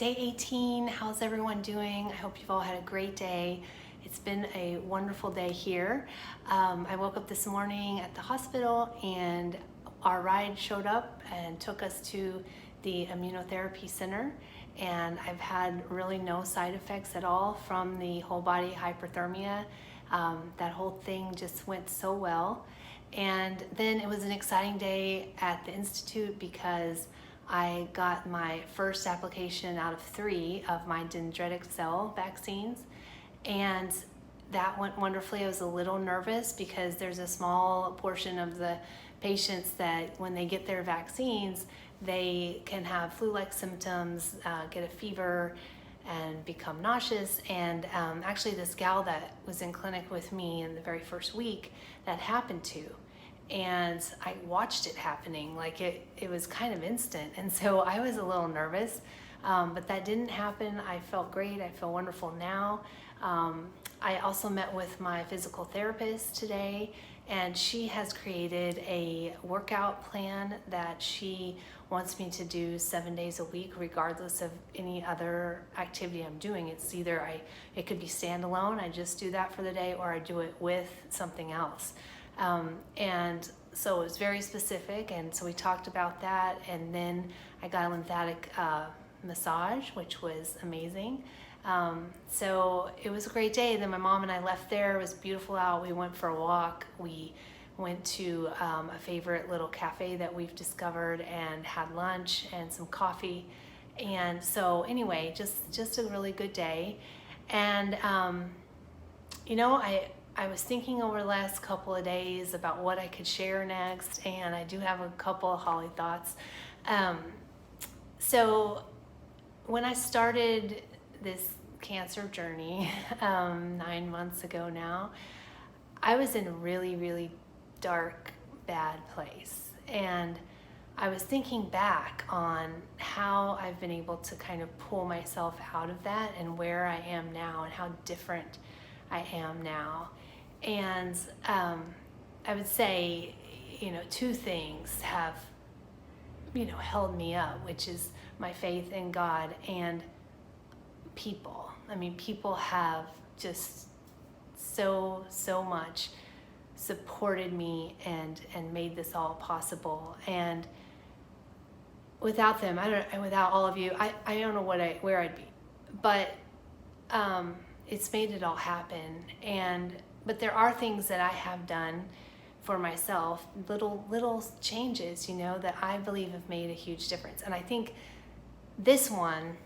Day 18, how's everyone doing? I hope you've all had a great day. It's been a wonderful day here. I woke up this morning at the hospital and our ride showed up and took us to the immunotherapy center. And I've had really no side effects at all from the whole body hyperthermia. That whole thing just went so well. And then it was an exciting day at the Institute because I got my first application out of 3 of my Dendritic Cell Vaccines, and that went wonderfully. I was a little nervous because there's a small portion of the patients that when they get their vaccines, they can have flu-like symptoms, get a fever, and become nauseous. And actually this gal that was in clinic with me in the very first week, that happened to. And I watched it happening, like it was kind of instant. And so I was a little nervous, but that didn't happen. I felt great, I feel wonderful now. I also met with my physical therapist today, and she has created a workout plan that she wants me to do 7 days a week, regardless of any other activity I'm doing. It's either it could be standalone, I just do that for the day, or I do it with something else. And so it was very specific, and so we talked about that, and then I got a lymphatic massage, which was amazing. So it was a great day. Then my mom and I left there. It was beautiful out. We went for a walk. We went to a favorite little cafe that we've discovered and had lunch and some coffee. And so anyway, just a really good day. And I was thinking over the last couple of days about what I could share next, and I do have a couple of Holly thoughts. So when I started this cancer journey 9 months ago now, I was in a really, really dark, bad place. And I was thinking back on how I've been able to kind of pull myself out of that and where I am now and how different I am now. And I would say, 2 things have, held me up, which is my faith in God and people. I mean, people have just so much supported me and made this all possible. And without them, without all of you, I don't know where I'd be. But it's made it all happen. But there are things that I have done for myself, little changes, that I believe have made a huge difference. And I think this one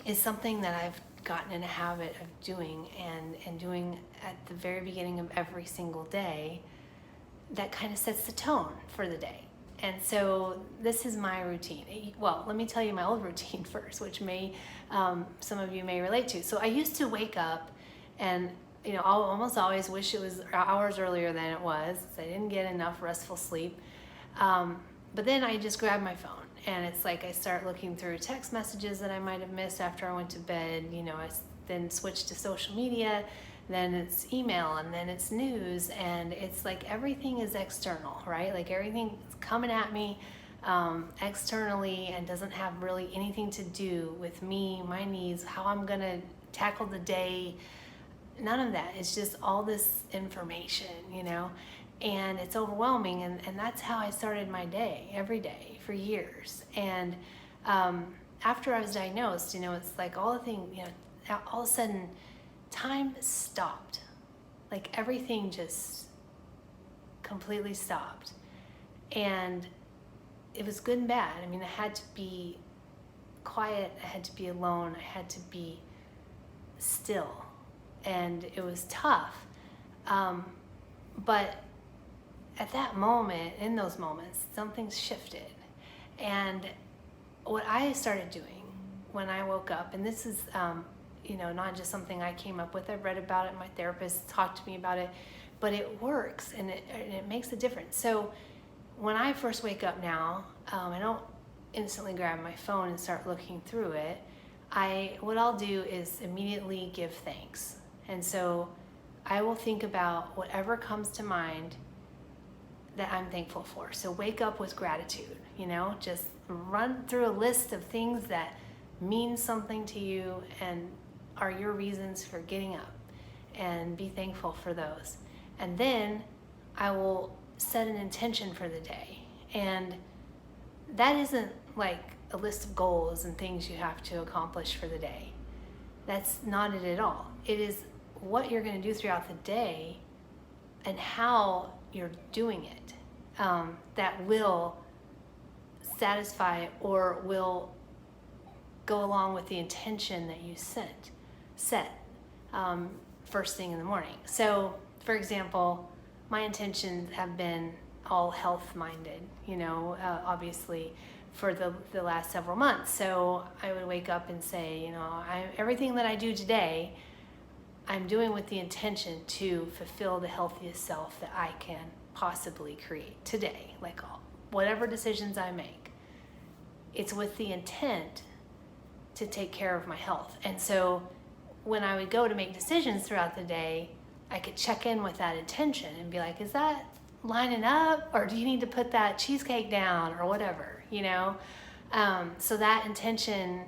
is something that I've gotten in a habit of doing and doing at the very beginning of every single day that kind of sets the tone for the day. And so this is my routine. Well, let me tell you my old routine first, which some of you may relate to. So I used to wake up and I'll almost always wish it was hours earlier than it was. I didn't get enough restful sleep. But then I just grab my phone, and it's like I start looking through text messages that I might have missed after I went to bed. I then switch to social media, then it's email, and then it's news, and it's like everything is external, right? Like everything's coming at me externally and doesn't have really anything to do with me, my needs, how I'm gonna tackle the day. None of that. It's just all this information, and it's overwhelming. And that's how I started my day, every day for years. And after I was diagnosed, it's like all the things, all of a sudden time stopped. Like everything just completely stopped. And it was good and bad. I mean, I had to be quiet. I had to be alone. I had to be still. And it was tough, but at that moment, in those moments, something shifted. And what I started doing when I woke up, and this is not just something I came up with, I've read about it, my therapist talked to me about it, but it works and it makes a difference. So when I first wake up now, I don't instantly grab my phone and start looking through it. What I'll do is immediately give thanks. And so I will think about whatever comes to mind that I'm thankful for. So wake up with gratitude, just run through a list of things that mean something to you and are your reasons for getting up, and be thankful for those. And then I will set an intention for the day. And that isn't like a list of goals and things you have to accomplish for the day. That's not it at all. It is what you're going to do throughout the day and how you're doing it that will satisfy or will go along with the intention that you set first thing in the morning. So, for example, my intentions have been all health-minded, obviously, for the last several months. So I would wake up and say, everything that I do today, I'm doing with the intention to fulfill the healthiest self that I can possibly create today. Like whatever decisions I make, it's with the intent to take care of my health. And so when I would go to make decisions throughout the day, I could check in with that intention and be like, is that lining up, or do you need to put that cheesecake down, or whatever, so that intention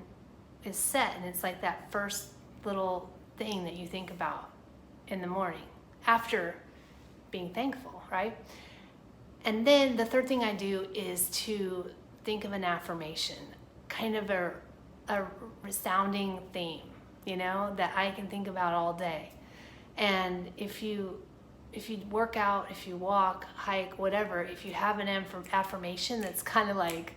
is set, and it's like that first little thing that you think about in the morning after being thankful, right? And then the third thing I do is to think of an affirmation, kind of a resounding theme, that I can think about all day. And if you work out, if you walk, hike, whatever, if you have an affirmation that's kind of like,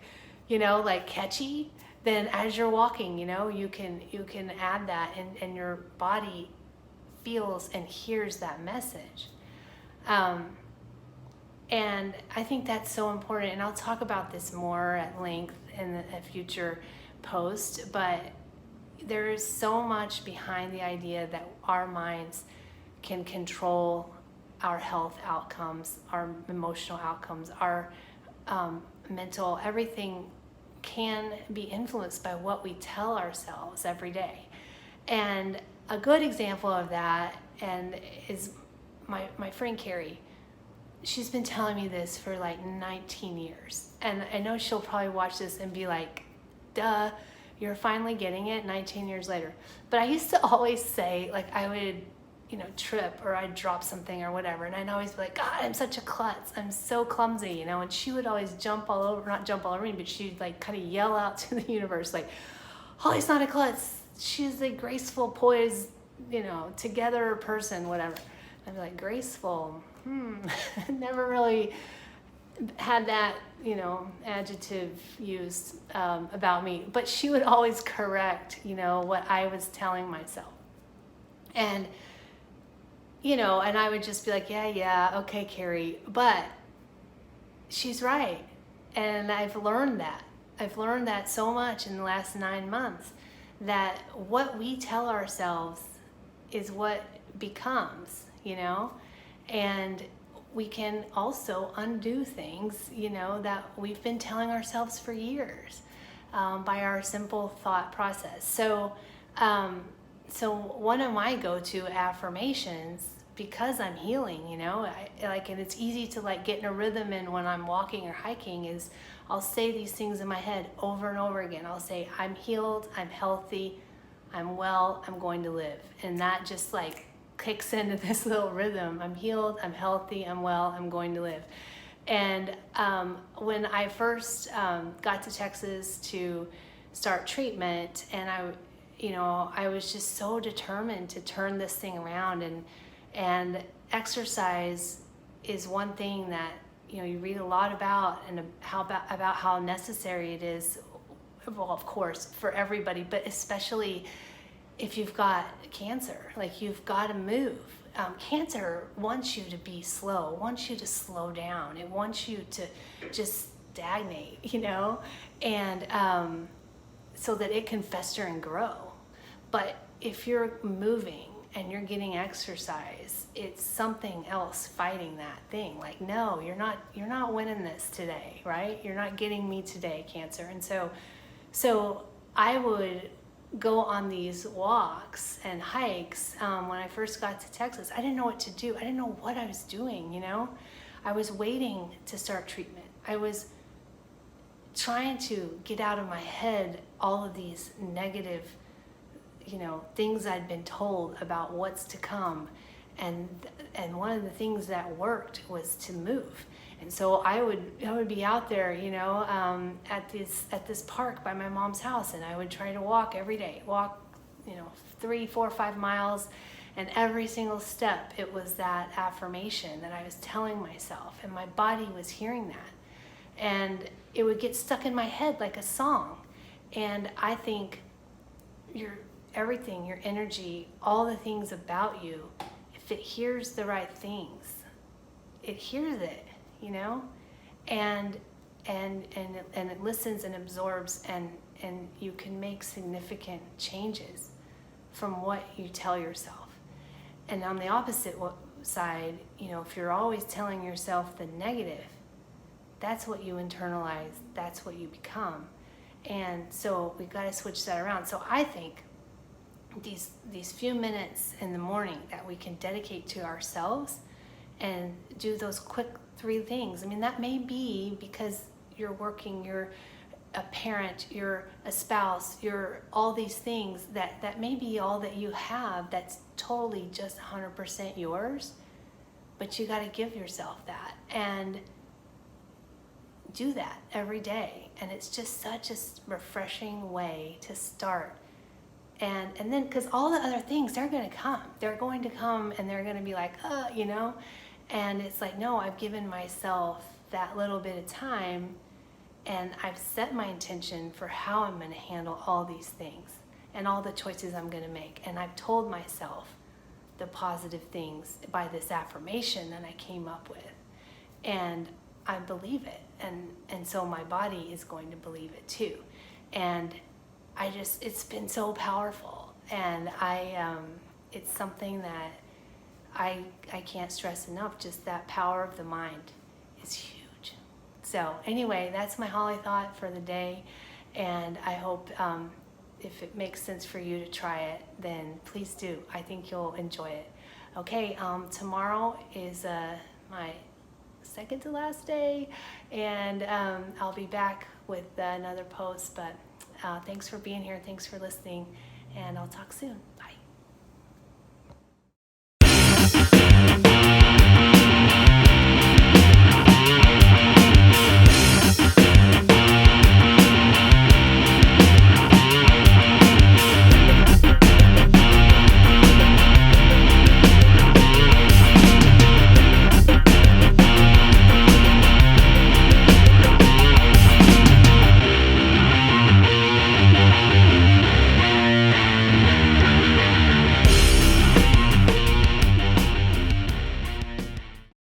like catchy, then as you're walking, you can add that, and your body feels and hears that message. And I think that's so important, and I'll talk about this more at length in a future post, but there is so much behind the idea that our minds can control our health outcomes, our emotional outcomes, our mental, everything can be influenced by what we tell ourselves every day. And a good example of that is my friend Carrie. She's been telling me this for like 19 years. And I know she'll probably watch this and be like, duh, you're finally getting it 19 years later. But I used to always say, like, I would trip or I'd drop something or whatever, and I'd always be like, God, I'm such a klutz, I'm so clumsy, and she would always not jump all over me, but she'd like kind of yell out to the universe like, Holly's not a klutz, she's a graceful, poised, together person, whatever. I'd be like, graceful, never really had that adjective used about me, but she would always correct what I was telling myself. And and I would just be like, yeah, okay, Carrie, but she's right. And I've learned that so much in the last 9 months, that what we tell ourselves is what becomes, and we can also undo things, that we've been telling ourselves for years by our simple thought process. So one of my go-to affirmations, because I'm healing, and it's easy to like get in a rhythm, and when I'm walking or hiking, is I'll say these things in my head over and over again. I'll say, I'm healed, I'm healthy, I'm well, I'm going to live. And that just like kicks into this little rhythm. I'm healed, I'm healthy, I'm well, I'm going to live. And when I first got to Texas to start treatment, and I was just so determined to turn this thing around, and exercise is one thing that you read a lot about, and about how necessary it is, well, of course, for everybody, but especially if you've got cancer. Like, you've got to move. Cancer wants you to be slow, wants you to slow down, it wants you to just stagnate, and so that it can fester and grow. But if you're moving and you're getting exercise, it's something else fighting that thing. Like, no, you're not winning this today, right? You're not getting me today, cancer. And so I would go on these walks and hikes. When I first got to Texas, I didn't know what to do. I didn't know what I was doing, I was waiting to start treatment. I was trying to get out of my head all of these negative, things I'd been told about what's to come. And one of the things that worked was to move. And so I would be out there, at this park by my mom's house, and I would try to walk every day, 3, 4, 5 miles, and every single step it was that affirmation that I was telling myself, and my body was hearing that, and it would get stuck in my head like a song. And I think everything, your energy, all the things about you, if it hears the right things, it hears it, and it listens and absorbs, and you can make significant changes from what you tell yourself. And on the opposite side, if you're always telling yourself the negative, that's what you internalize, that's what you become. And so we got to switch that around. So I think these few minutes in the morning that we can dedicate to ourselves and do those quick 3 things. I mean, that may be because you're working, you're a parent, you're a spouse, you're all these things that may be all that you have that's totally just 100% yours, but you got to give yourself that and do that every day. And it's just such a refreshing way to start. And then, because all the other things, they're going to come and they're going to be like, and it's like, no, I've given myself that little bit of time, and I've set my intention for how I'm going to handle all these things and all the choices I'm going to make. And I've told myself the positive things by this affirmation that I came up with. And I believe it. And so my body is going to believe it too. And it's been so powerful. And it's something that I can't stress enough. Just that power of the mind is huge. So anyway, that's my Holly thought for the day. And I hope if it makes sense for you to try it, then please do. I think you'll enjoy it. Okay, tomorrow is my second to last day, and I'll be back with another post. But thanks for being here. Thanks for listening, and I'll talk soon. Bye.